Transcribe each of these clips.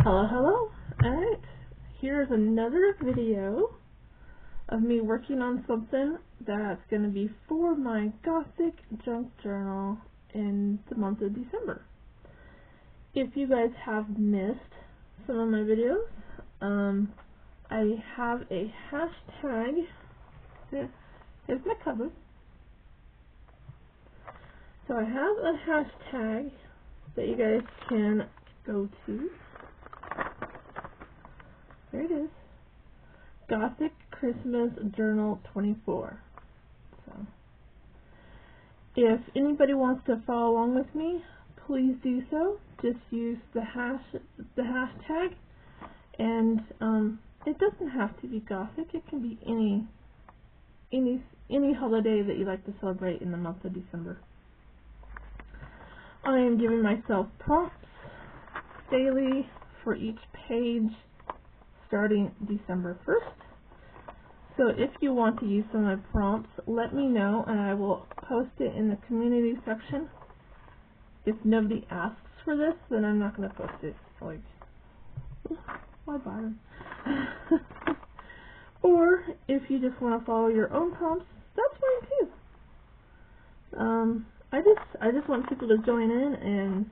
Hello, hello. Alright, here's another video of me working on something that's going to be for my Gothic junk journal in the month of December. If you guys have missed some of my videos, I have a hashtag. Here's my cover. So I have a hashtag that you guys can go to. There it is. Gothic Christmas Journal 24. So, if anybody wants to follow along with me, please do so. Just use the hashtag, and it doesn't have to be Gothic. It can be any holiday that you like to celebrate in the month of December. I am giving myself prompts daily for each page starting December 1st. So if you want to use some of my prompts, let me know and I will post it in the community section. If nobody asks for this, then I'm not going to post it. Like, why bother? Or if you just want to follow your own prompts, that's fine too. I just want people to join in and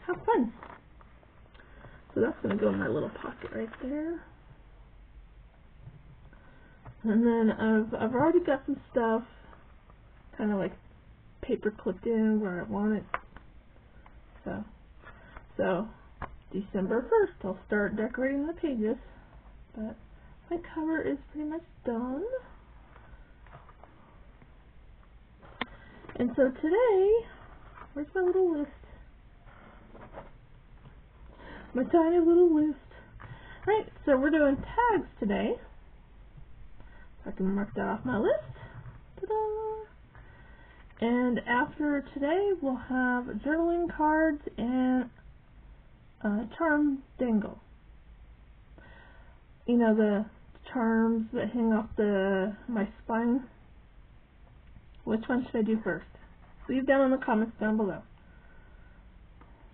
have fun. So that's going to go in my little pocket right there. And then I've already got some stuff kind of like paper clipped in where I want it. So December 1st I'll start decorating the pages. But my cover is pretty much done. And so today, where's my little list? My tiny little list. Right, so we're doing tags today. So I can mark that off my list. Ta-da! And after today, we'll have journaling cards and charm dangle. You know, the charms that hang off my spine. Which one should I do first? Leave down in the comments down below.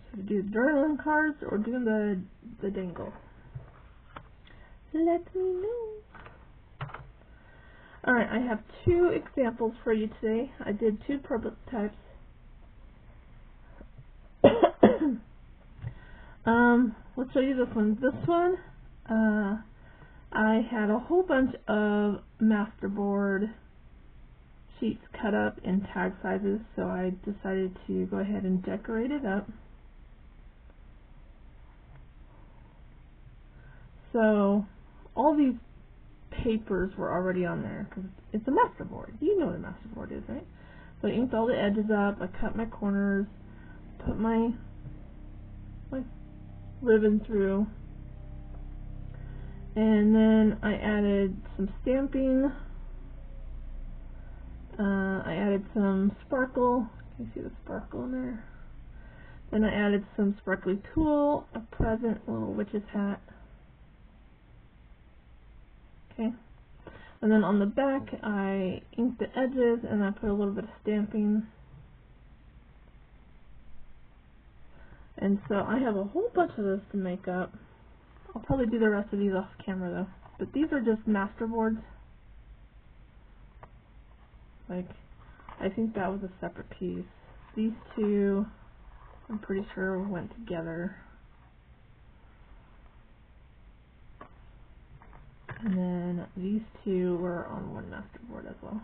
Should I do journaling cards or do the dangle? Let me know. Alright, I have two examples for you today. I did two prototypes. Let's show you this one. This one, I had a whole bunch of masterboard sheets cut up in tag sizes, so I decided to go ahead and decorate it up. So all these papers were already on there because it's a masterboard. You know what a masterboard is, right? So I inked all the edges up, I cut my corners, put my ribbon through, and then I added some stamping. I added some sparkle. Can you see the sparkle in there? Then I added some sparkly tulle, a present, a little witch's hat. Okay. And then on the back, I inked the edges and I put a little bit of stamping. And so I have a whole bunch of those to make up. I'll probably do the rest of these off camera though. But these are just masterboards. Like, I think that was a separate piece. These two, I'm pretty sure went together. And then these two were on one masterboard as well.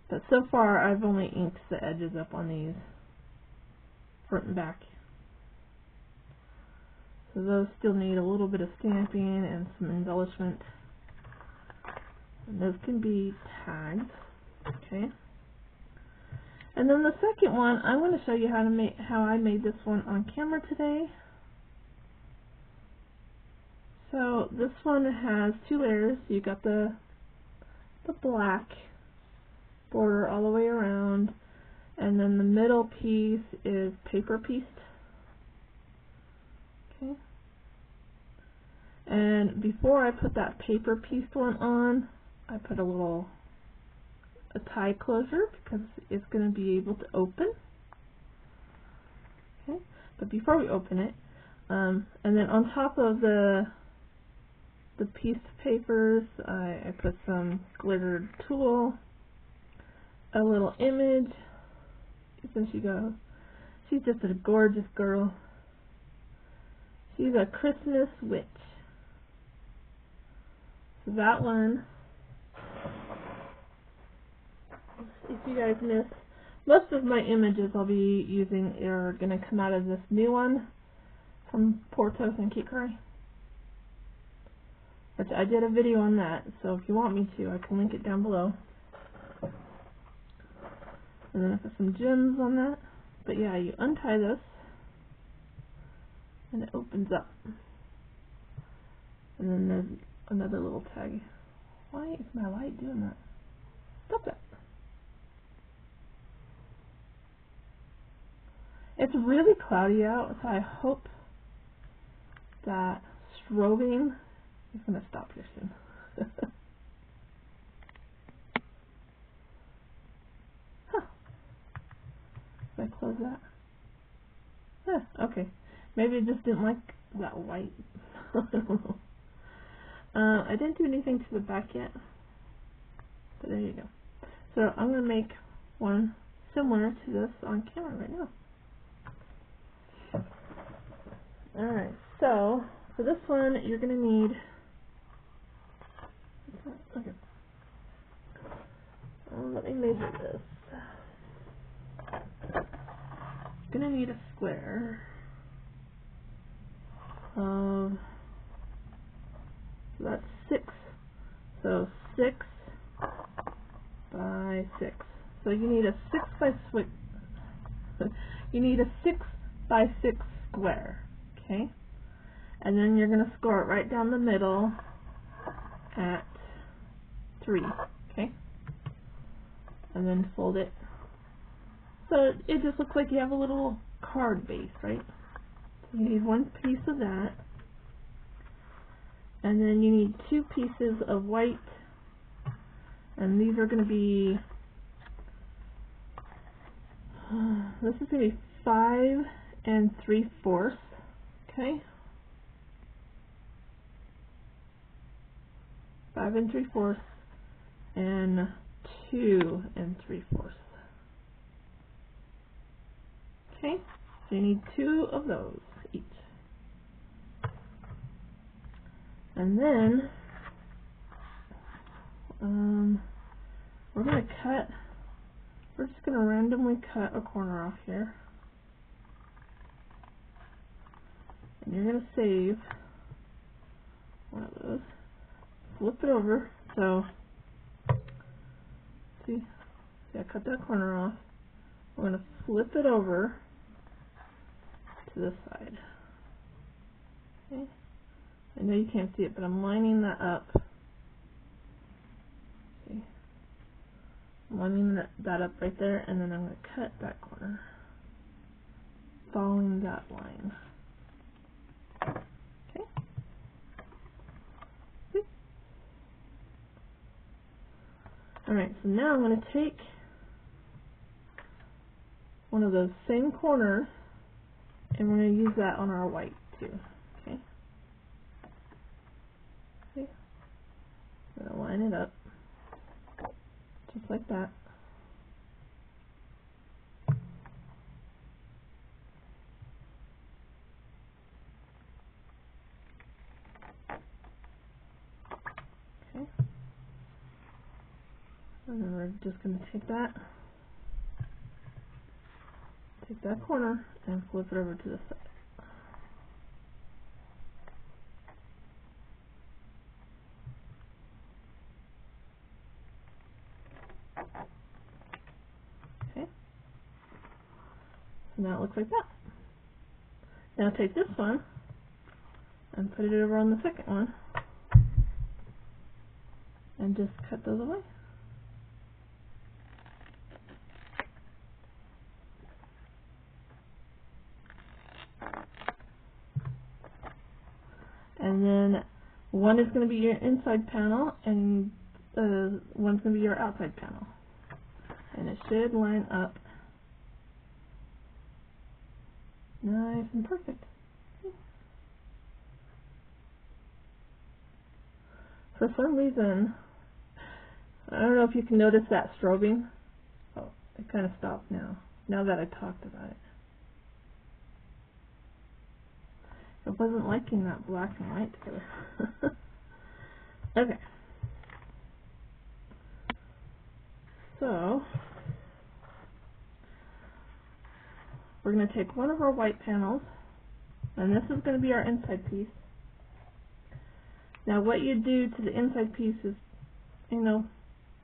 But so far, I've only inked the edges up on these, front and back. So those still need a little bit of stamping and some embellishment. And those can be tagged. Okay. And then the second one, I'm going to show you how I made this one on camera today. So this one has two layers. You got the black border all the way around, and then the middle piece is paper pieced. Okay. And before I put that paper pieced one on, I put a tie closure because it's going to be able to open. Okay. But before we open it, And then on top of the piece of papers, I put some glittered tulle, a little image. There she goes. She's just a gorgeous girl. She's a Christmas witch. So that one, if you guys missed, most of my images I'll be using are going to come out of this new one from Portos and Kikari, which I did a video on that, so if you want me to, I can link it down below. And then I put some gems on that. But yeah, you untie this, and it opens up. And then there's another little tag. Why is my light doing that? Stop that. It's really cloudy out, so I hope that strobing is going to stop here soon. Huh. Did I close that? Yeah, okay. Maybe it just didn't like that white. I don't know. I didn't do anything to the back yet, but there you go. So I'm going to make one similar to this on camera right now. Alright, so for this one you're going to need, okay, let me measure this. You're going to need a square of, so that's 6, so 6 by 6. So you need a 6 by 6, you need a 6 by 6 square. Okay, and then you're going to score it right down the middle at 3, okay, and then fold it. So it just looks like you have a little card base, right? So you need one piece of that, and then you need 2 pieces of white, and these are going to be, this is going to be 5 3/4. Okay, 5 3/4 and 2 3/4. Okay, so you need 2 of those each. And then we're going to cut, we're just going to randomly cut a corner off here. And you're going to save one of those. Flip it over. So, see, I cut that corner off. I'm going to flip it over to this side. Okay. I know you can't see it, but I'm lining that up. See? I'm lining that up right there, and then I'm going to cut that corner, following that line. Okay. Alright, so now I'm going to take one of those same corners, and we're going to use that on our white too. Okay. See? I'm going to line it up just like that. Okay. And then we're just going to take that corner and flip it over to the side. Okay. So now it looks like that. Now take this one and put it over on the second one and just cut those away. And then one is going to be your inside panel, and one's going to be your outside panel. And it should line up nice and perfect. For some reason, I don't know if you can notice that strobing. Oh, it kind of stopped now that I talked about it. It wasn't liking that black and white together. Okay. So, we're going to take one of our white panels, and this is going to be our inside piece. Now what you do to the inside piece is,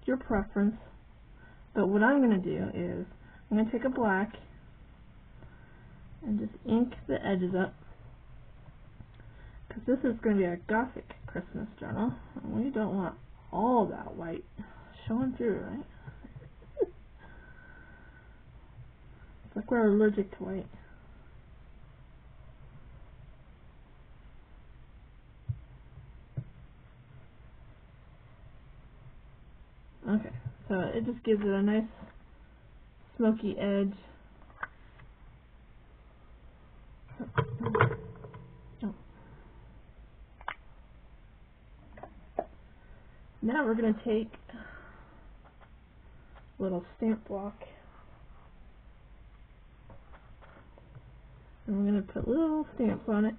your preference, but what I'm going to do is, I'm going to take a black and just ink the edges up, because this is going to be a Gothic Christmas journal, and we don't want all that white showing through, right? It's like we're allergic to white. Okay, so it just gives it a nice smoky edge. Oh. Now we're going to take a little stamp block, and we're going to put little stamps on it.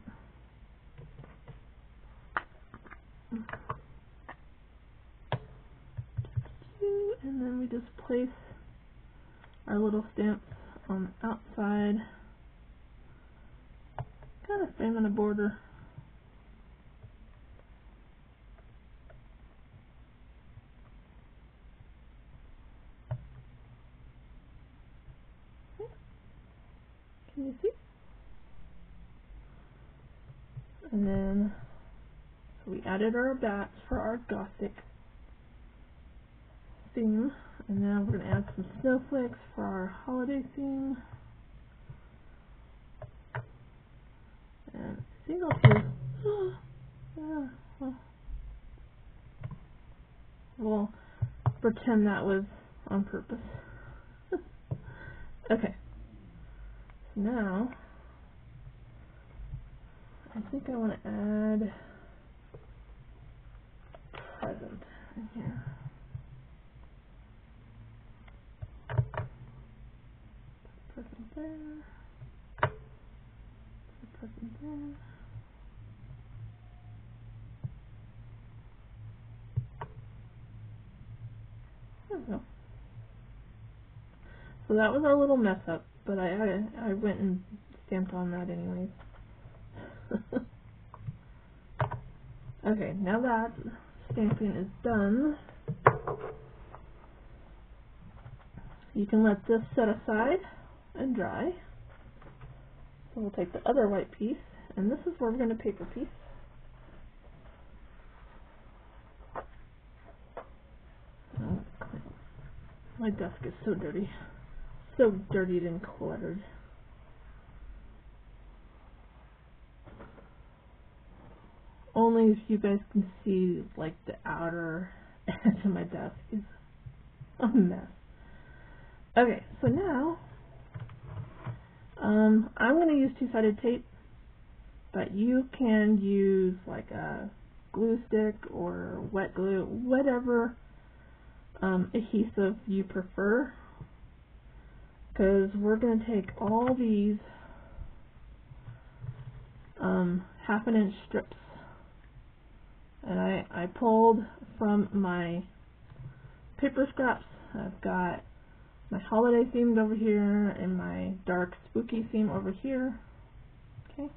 And then we just place our little stamps on the outside, kind of framing a border. Can you see? And then, so we added our bats for our Gothic theme, and now we're going to add some snowflakes for our holiday theme. And single here. Yeah, we'll pretend that was on purpose. Okay. So now, I think I want to add present in here. Present there. Present there. There we go. So that was our little mess up, but I went and stamped on that anyways. Okay, now that stamping is done, you can let this set aside and dry. So we'll take the other white piece, and this is where we're going to paper piece. My desk is so dirty. So dirtied and cluttered. Only if you guys can see, like, the outer edge of my desk is a mess. Okay, so now I'm going to use two-sided tape, but you can use like a glue stick or wet glue, whatever adhesive you prefer, because we're going to take all these half-an-inch strips, and I pulled from my paper scraps. I've got my holiday themed over here and my dark spooky theme over here. Okay,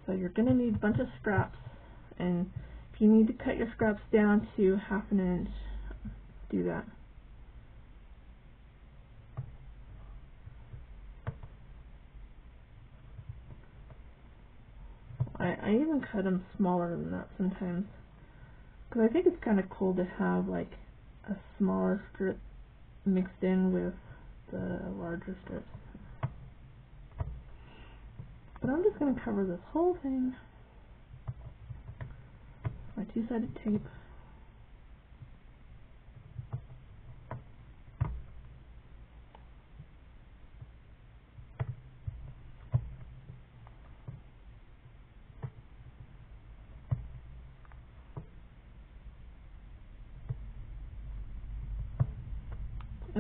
so you're going to need a bunch of scraps, and if you need to cut your scraps down to half an inch, do that. I even cut them smaller than that sometimes, because I think it's kind of cool to have like a smaller strip mixed in with the larger strips. But I'm just going to cover this whole thing with my two-sided tape.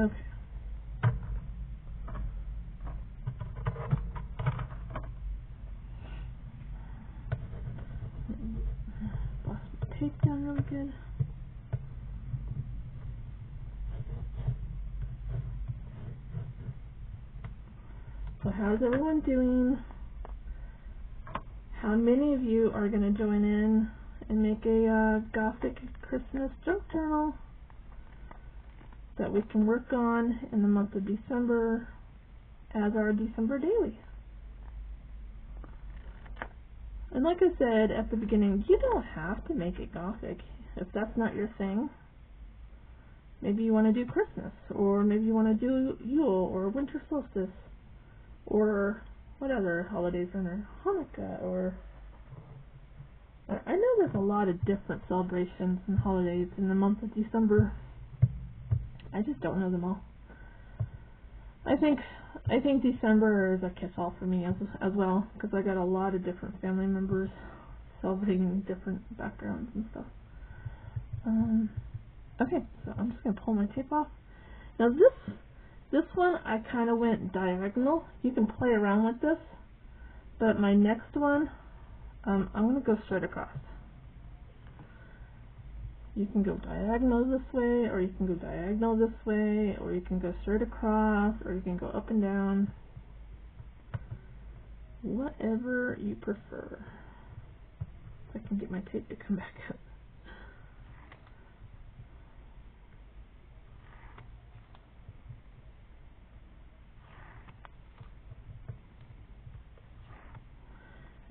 Okay. Boss my tape down really good. So how's everyone doing? How many of you are going to join in and make a Gothic Christmas junk journal that we can work on in the month of December as our December daily? And like I said at the beginning, you don't have to make it Gothic if that's not your thing. Maybe you want to do Christmas, or maybe you want to do Yule or winter solstice, or what other holidays are there? Hanukkah, or I know there's a lot of different celebrations and holidays in the month of December. I just don't know them all. I think December is a catch-all for me as well, because I got a lot of different family members celebrating different backgrounds and stuff. Okay, so I'm just gonna pull my tape off. Now this one I kind of went diagonal. You can play around with this, but my next one, I'm gonna go straight across. You can go diagonal this way, or you can go diagonal this way, or you can go straight across, or you can go up and down. Whatever you prefer. If I can get my tape to come back up.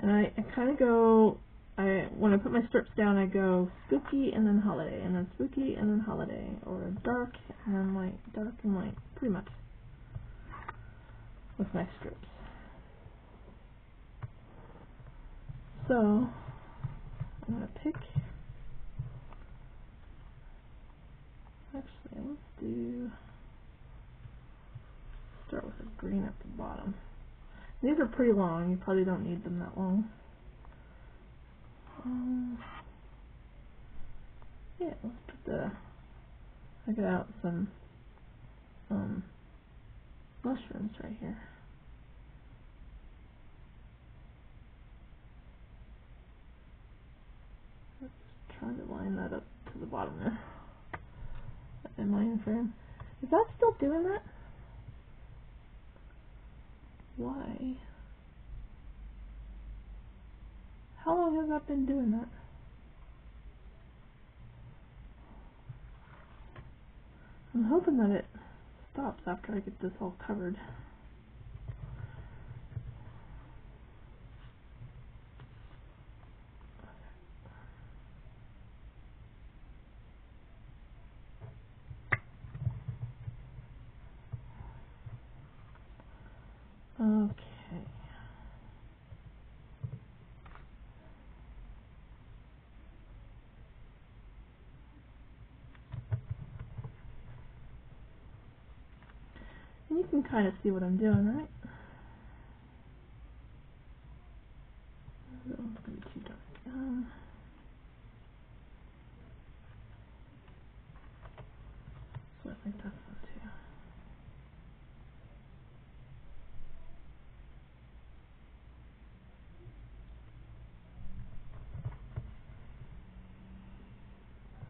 And I kind of go, when I put my strips down, I go spooky and then holiday, and then spooky and then holiday, or dark and then light, dark and light, pretty much, with my strips. So, I'm going to pick, actually, let's start with a green at the bottom. These are pretty long, you probably don't need them that long. Yeah, let's put I got out some mushrooms right here. Let's try to line that up to the bottom there. Am I in frame? Is that still doing that? Why? How long has that been doing that? I'm hoping that it stops after I get this all covered. Okay. And you can kind of see what I'm doing, right? That one's going to be too dark. So I think that's one too.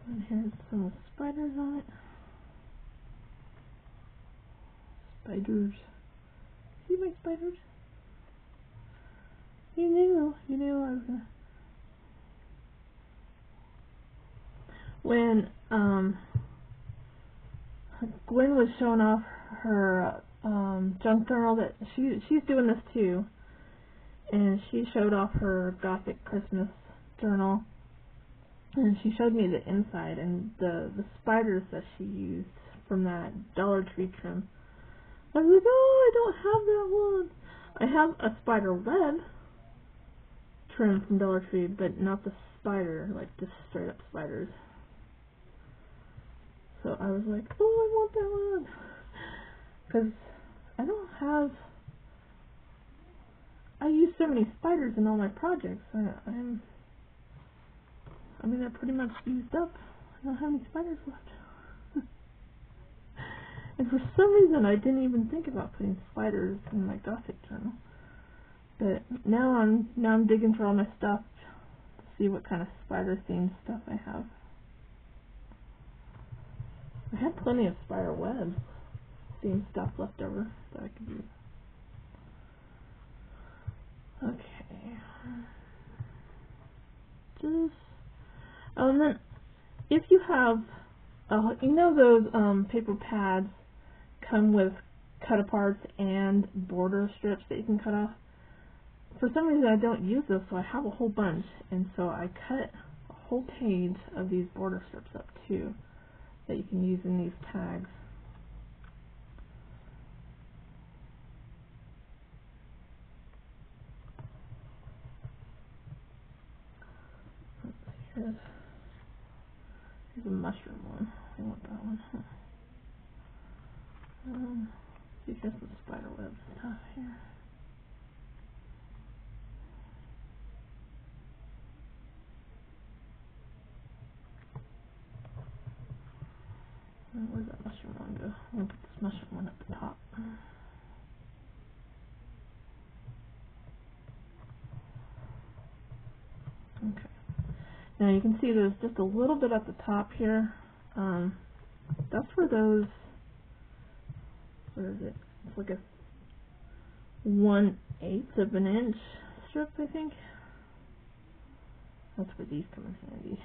And here's some spiders on it. Spiders. See my spiders? You knew I was gonna. When Gwen was showing off her junk journal, that she's doing this too, and she showed off her Gothic Christmas journal, and she showed me the inside and the spiders that she used from that Dollar Tree trim. I was like, oh, I don't have that one. I have a spider web trim from Dollar Tree, but not the spider, like just straight up spiders. So I was like, oh, I want that one. Because I use so many spiders in all my projects. I mean, they're pretty much used up. I don't have any spiders left. And for some reason I didn't even think about putting spiders in my Gothic journal. But now I'm digging through all my stuff to see what kind of spider themed stuff I have. I had plenty of spider web themed stuff left over that I could use. Okay. And then if you have, you know those paper pads come with cut aparts and border strips that you can cut off? For some reason I don't use those, so I have a whole bunch, and so I cut a whole page of these border strips up too that you can use in these tags. Here's a mushroom one. I want that one. See, here's some spider web stuff here. Where's that mushroom one go? I'm going to put this mushroom one at the top. Okay. Now you can see there's just a little bit at the top here. That's for those, what is it? It's like a 1/8 of an inch strip, I think. That's where these come in handy.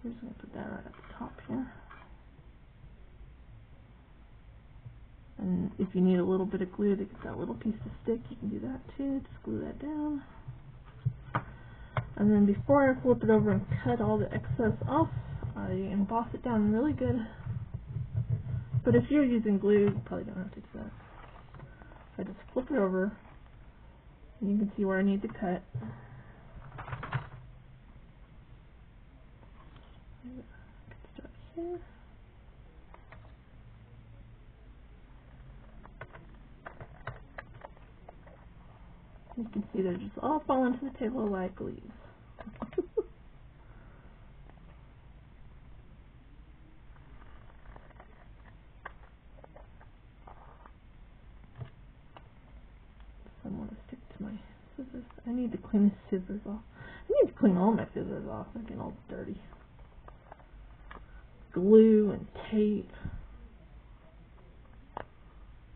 I'm just going to put that right at the top here. And if you need a little bit of glue to get that little piece to stick, you can do that too. Just glue that down. And then before I flip it over and cut all the excess off, I emboss it down really good. But if you're using glue, you probably don't have to do that. I just flip it over, and you can see where I need to cut. Start here. You can see they're just all falling to the table like leaves. I want to stick to my scissors. I need to clean the scissors off. I need to clean all my scissors off. They're getting all dirty. Glue and tape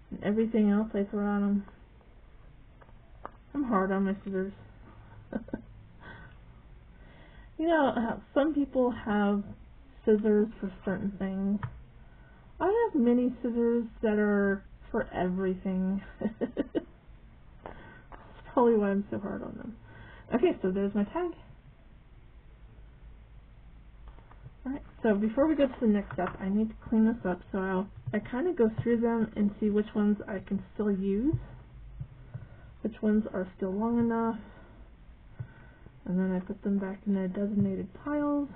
and everything else I throw on them. I'm hard on my scissors. You know, some people have scissors for certain things. I have mini scissors that are for everything. That's probably why I'm so hard on them. Okay, so there's my tag. Alright, so before we go to the next step, I need to clean this up. So I kind of go through them and see which ones I can still use, which ones are still long enough, and then I put them back in their designated piles.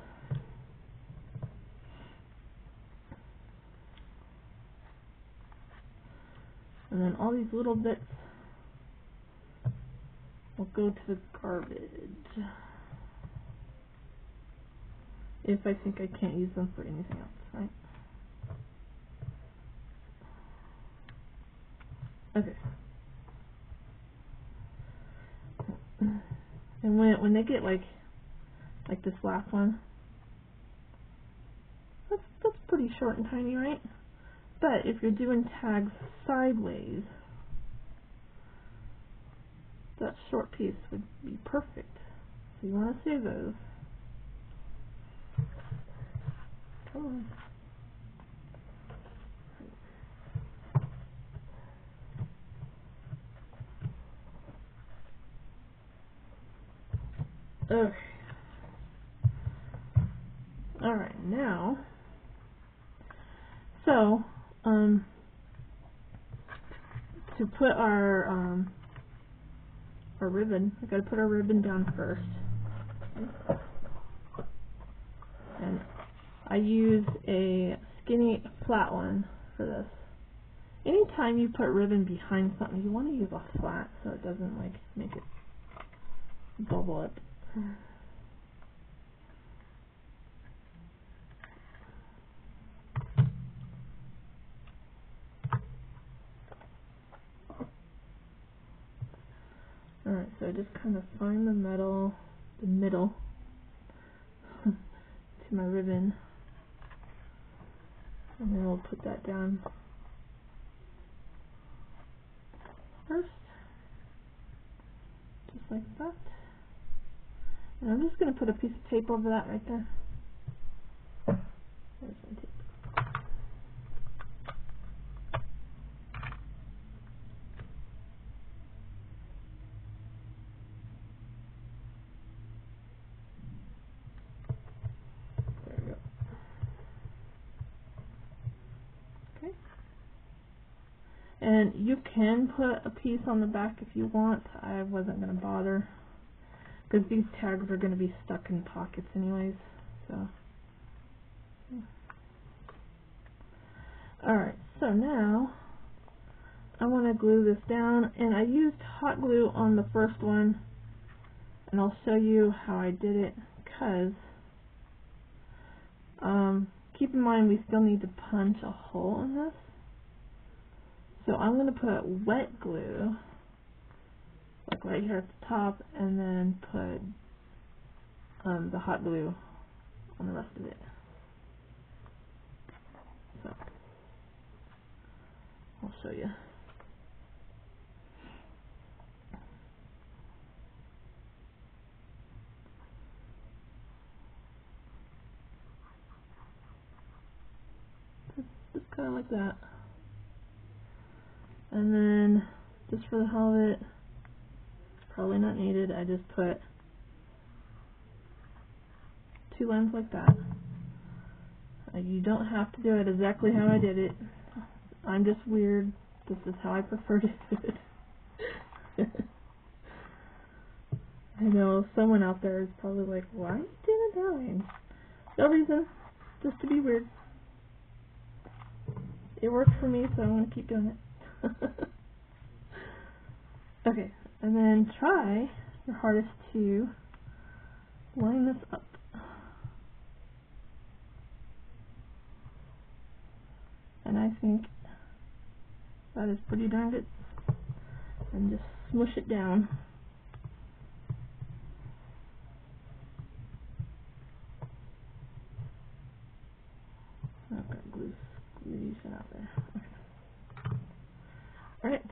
And then all these little bits will go to the garbage if I think I can't use them for anything else, right? Okay. And when they get like this last one, that's pretty short and tiny, right? But if you're doing tags sideways, that short piece would be perfect. So you want to save those. Come on. Okay. Alright, now, so, to put our ribbon, we gotta put our ribbon down first. Okay. And I use a skinny flat one for this. Anytime you put ribbon behind something, you want to use a flat so it doesn't like make it bubble up. Alright, so just kind of find the middle to my ribbon, and then we'll put that down first, just like that. And I'm just going to put a piece of tape over that right there. There's my tape. There we go. Okay. And you can put a piece on the back if you want. I wasn't going to bother, because these tags are going to be stuck in pockets anyways. So, alright, so now I want to glue this down, and I used hot glue on the first one, and I'll show you how I did it, because keep in mind we still need to punch a hole in this. So I'm going to put wet glue, like right here at the top, and then put the hot glue on the rest of it. So I'll show you. Just kind of like that. And then, just for the hell of it, it's probably not needed, I just put 2 lines like that. You don't have to do it exactly how I did it. I'm just weird. This is how I prefer to do it. I know someone out there is probably like, why are you doing it that way? No reason, just to be weird. It works for me, so I'm going to keep doing it. Okay, and then try your hardest to line this up. And I think that is pretty darn good. And just smush it down. I've got glue out there. Okay. Alright,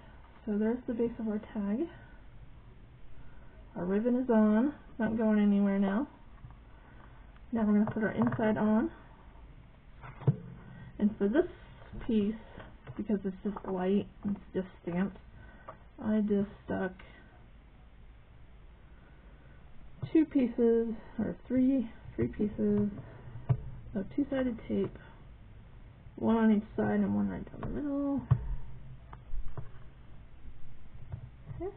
so there's the base of our tag. Our ribbon is on, it's not going anywhere now. Now we're going to put our inside on. And for this piece, because it's just light and it's just stamped, I just stuck 2 pieces, or three pieces of 2-sided tape, one on each side and one right down the middle. Okay.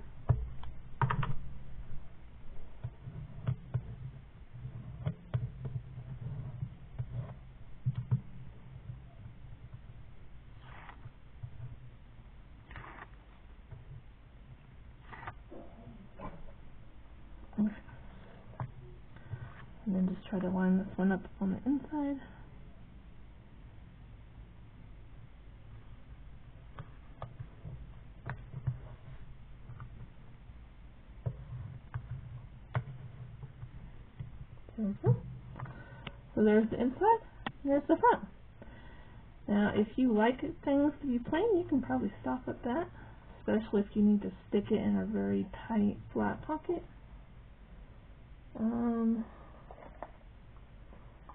And then just try to line this one up on the inside. There we go. So there's the inside, and there's the front. Now, if you like things to be plain, you can probably stop at that, especially if you need to stick it in a very tight, flat pocket.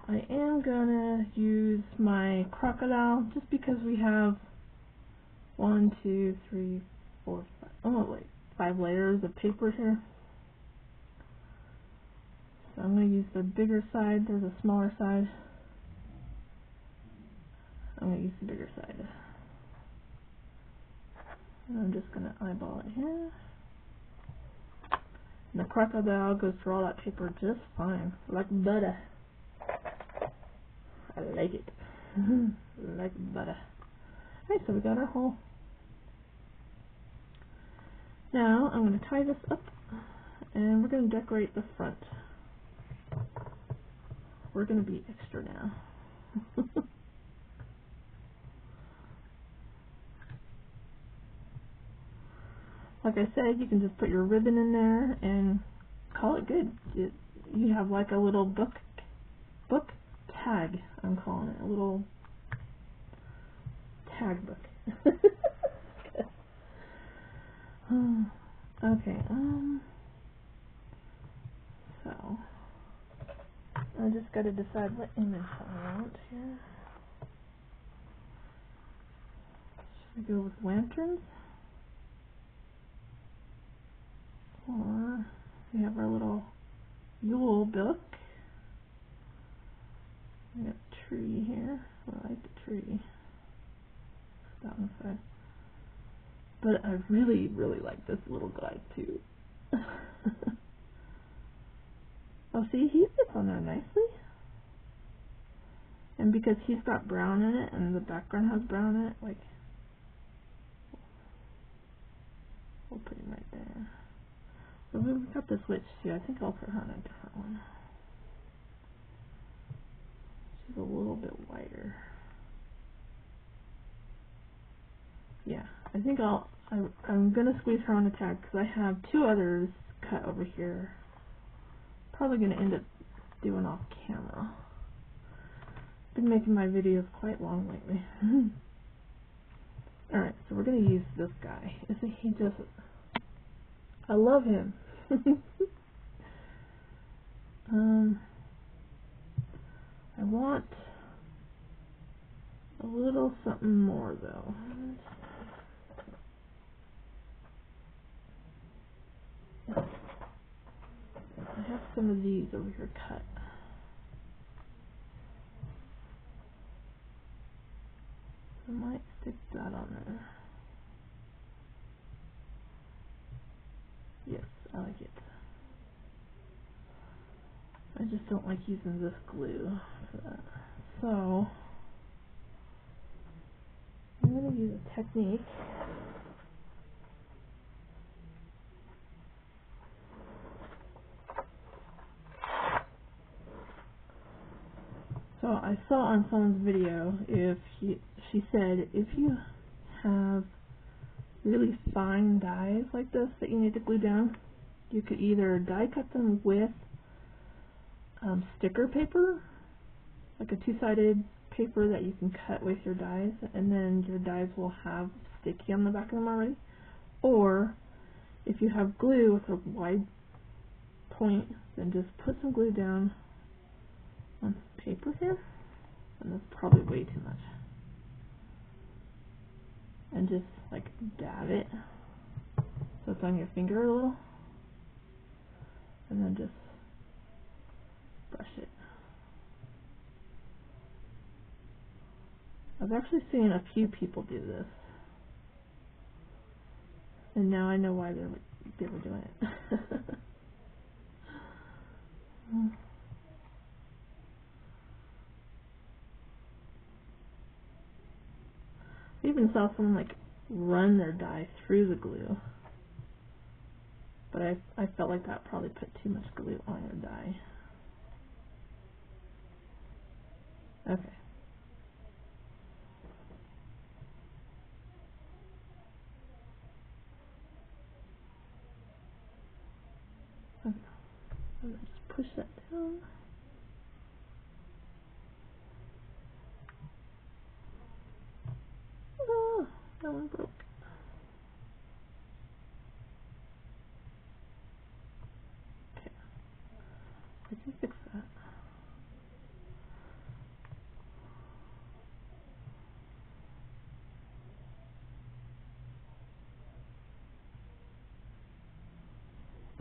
I am gonna use my crocodile just because we have 1, 2, 3, 4, 5, oh wait, 5 layers of paper here. So I'm gonna use the bigger side. There's a smaller side. I'm gonna use the bigger side. And I'm just gonna eyeball it here. And the crocodile goes through all that paper just fine, like butter. I like it. Like butter. Alright, so we got our hole. Now I'm going to tie this up, and we're going to decorate the front. We're going to be extra now. like I said, you can just put your ribbon in there and call it good. You have like a little book tag, I'm calling it, a little tag book. Okay, so I just got to decide what image I want here. Should we go with lanterns? Or we have our little Yule book. We got a tree here. I like the tree. That one side. But I really, really like this little guy too. Oh, see, he fits on there nicely. And because he's got brown in it, and the background has brown in it, like, we'll put him right there. So we've got this witch too. I think I'll put her on a different one. She's a little bit whiter. Yeah, I think I'm gonna squeeze her on a tag because I have two others cut over here. Probably gonna end up doing off camera. Been making my videos quite long lately. Alright, so we're gonna use this guy. Isn't he just... I love him. I want a little something more though. I have some of these over here cut. I might stick that on there. Yes, I like it. I just don't like using this glue for that. So, I'm going to use a technique. So I saw on someone's video, she said if you have really fine dies like this that you need to glue down, you could either die cut them with sticker paper, like a two-sided paper that you can cut with your dies, and then your dies will have sticky on the back of them already. Or if you have glue with a wide point, then just put some glue down on paper here, and that's probably way too much, and just like dab it so it's on your finger a little, and then just brush it. I've actually seen a few people do this, and now I know why they were doing it. I even saw someone like run their dye through the glue, but I felt like that probably put too much glue on your dye. Okay. Okay. And then just push that down. Oh, that one broke. Okay. I can fix that.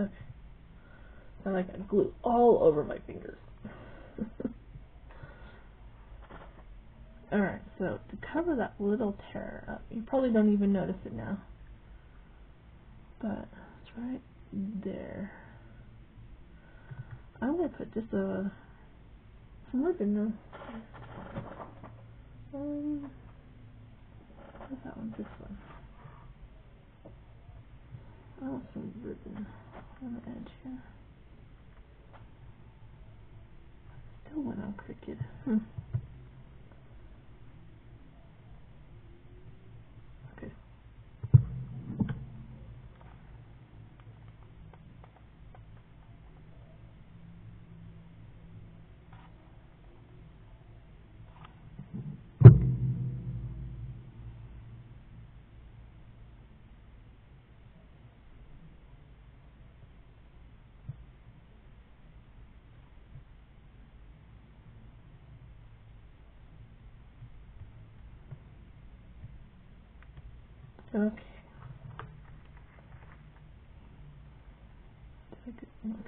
Okay. I like I glue all over my fingers. Alright, so to cover that little tear up, you probably don't even notice it now, but it's right there. I'm going to put just some ribbon though. What's that one? This one. I want some ribbon on the edge here. Still went on crooked. Okay. Okay. Did I get one?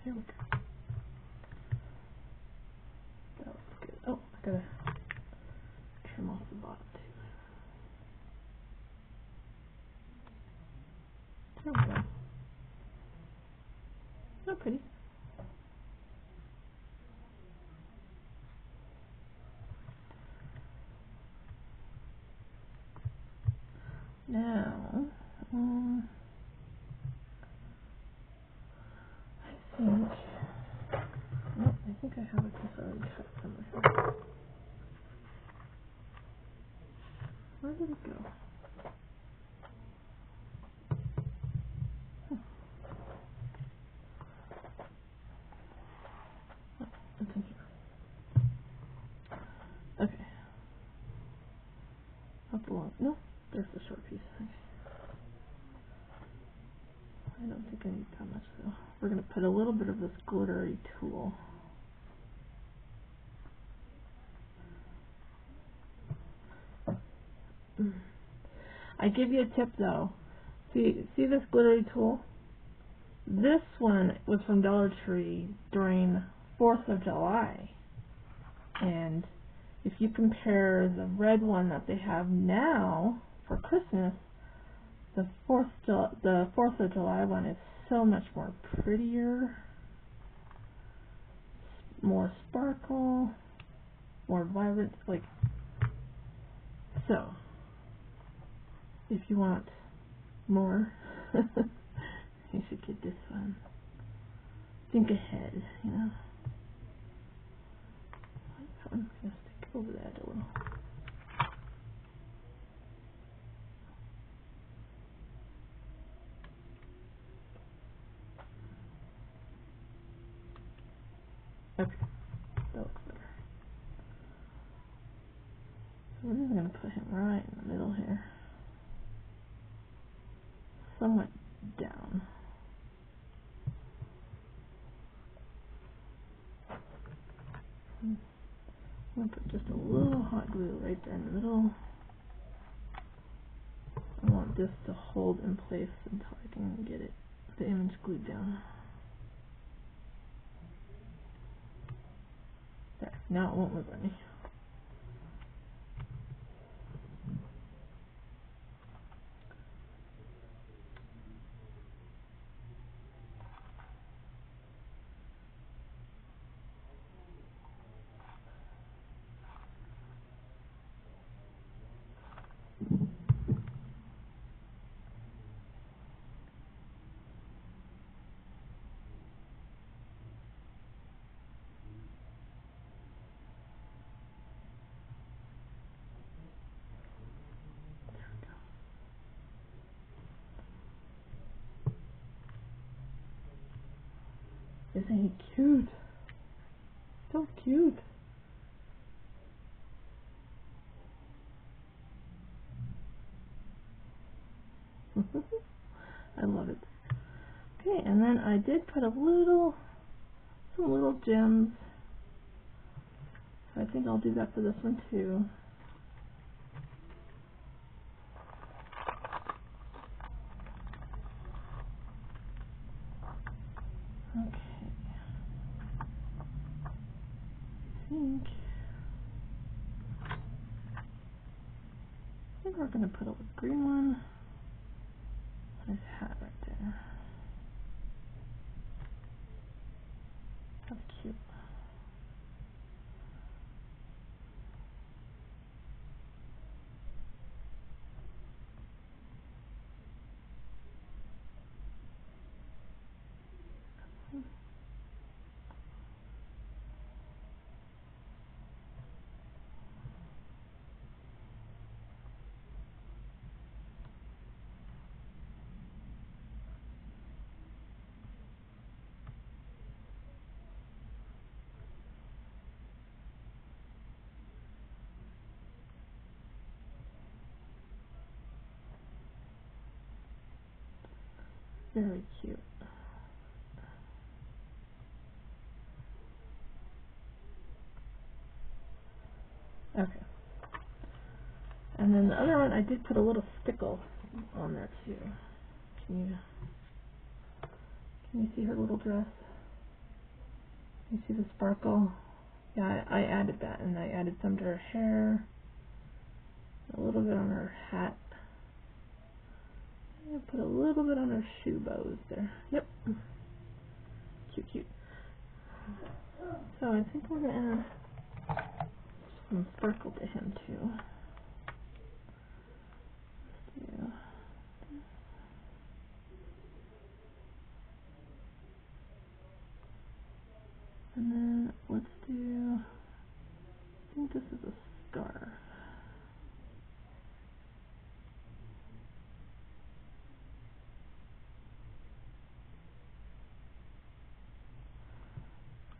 There we go. That was good. Oh, I gotta trim off the bottom too. There we go. So pretty. Now, I think I have a piece already cut somewhere. Where did it go? Oh, it's in here. Okay. Up along. No, there's the short piece. Okay. I don't think I need that much though. We're going to put a little bit of this glittery tool. I give you a tip though. See this glittery tool? This one was from Dollar Tree during 4th of July. And if you compare the red one that they have now for Christmas, the 4th of July one is so much more prettier, more sparkle, more vibrant. Like, so if you want more, you should get this one. Think ahead, you know. I'm going to stick over that a little. Okay, that looks better. So we're just going to put him right in the middle here. Somewhat down. I'm going to put just a little hot glue right there in the middle. I want this to hold in place until I can get it, the image glued down. There, now it won't move on me. Isn't he cute? So cute. I love it. Okay, and then I did put some little gems. So I think I'll do that for this one too. Okay. I think we're going to put a green one. Nice hat right there. That's cute. Very cute. then the other one, I did put a little stickle on there too. Can you see her little dress? Can you see the sparkle? Yeah, I added that, and I added some to her hair, a little bit on her hat. I put a little bit on her shoe bows there. Yep. Cute, cute. So I think we're going to add some sparkle to him too. Yeah. And then let's do, I think this is a scarf.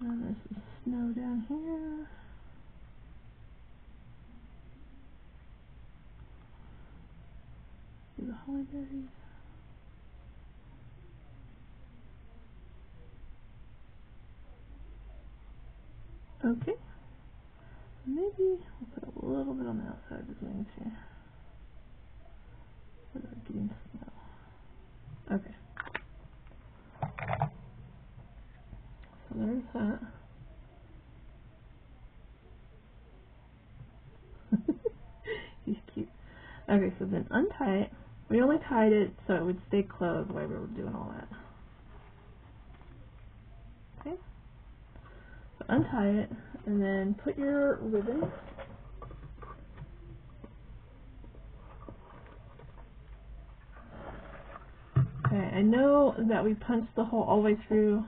And there's some snow down here. See the holly berries. Okay. Maybe we'll put a little bit on the outside of his wings here. So they're getting snow. Okay. So there's that. He's cute. Okay, so then untie it. We only tied it so it would stay closed while we were doing all that. Okay. So untie it, and then put your ribbon. Okay, I know that we punched the hole all the way through.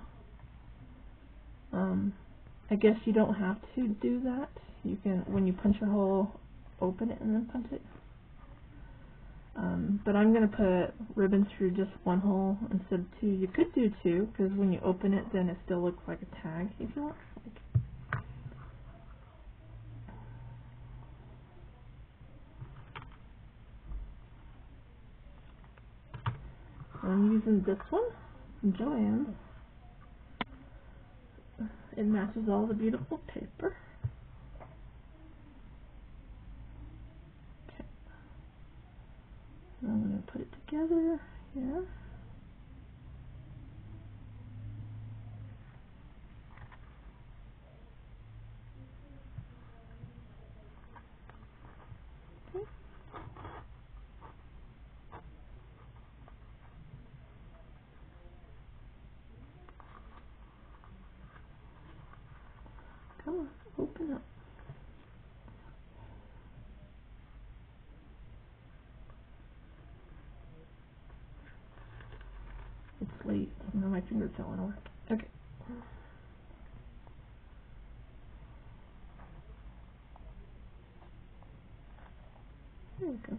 I guess you don't have to do that. You can, when you punch a hole, open it and then punch it. But I'm going to put ribbon through just one hole instead of two. You could do two, because when you open it, then it still looks like a tag if you want. I'm using this one from Joann's. It matches all the beautiful paper. Okay. I'm going to put it together here. Okay. Come on, open up. It's late. Now my fingers don't want to work. Okay. There we go.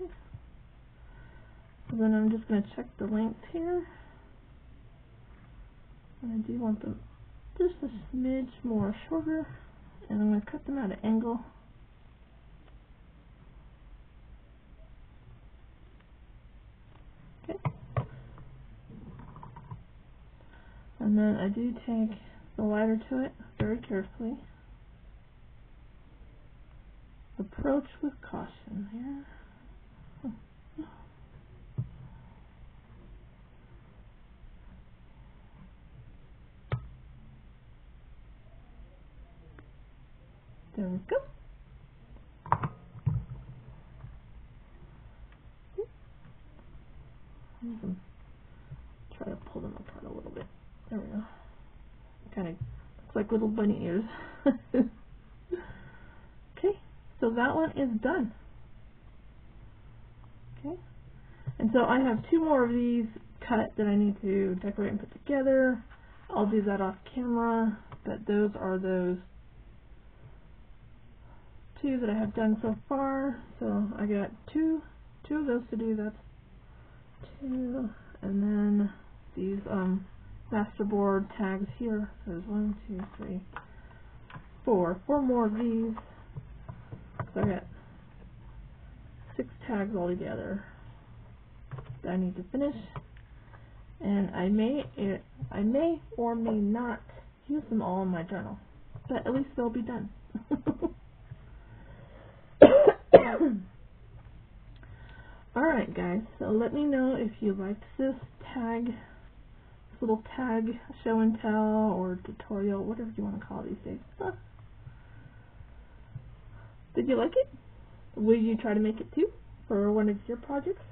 Okay. So then I'm just going to check the length here. And I do want them just a smidge more shorter. And I'm going to cut them at an angle. Okay. And then I do take the lighter to it very carefully. Approach with caution here. There we go. Try to pull them apart a little bit. There we go. Kind of looks like little bunny ears. Okay, so that one is done. Okay, and so I have two more of these cut that I need to decorate and put together. I'll do that off camera, but those are those two that I have done so far. So I got two of those to do. That's two, and then these masterboard tags here. So there's 1, 2, 3, 4 more of these. So I got 6 tags all together that I need to finish, and I may or may not use them all in my journal, but at least they'll be done. Alright guys, so let me know if you liked this little tag show and tell or tutorial, whatever you want to call it these days. Did you like it? Will you try to make it too for one of your projects?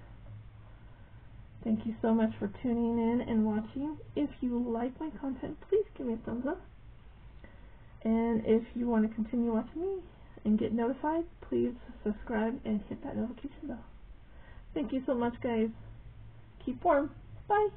Thank you so much for tuning in and watching. If you like my content, please give me a thumbs up. And if you want to continue watching me and get notified, please subscribe and hit that notification bell. Thank you so much, guys. Keep warm. Bye.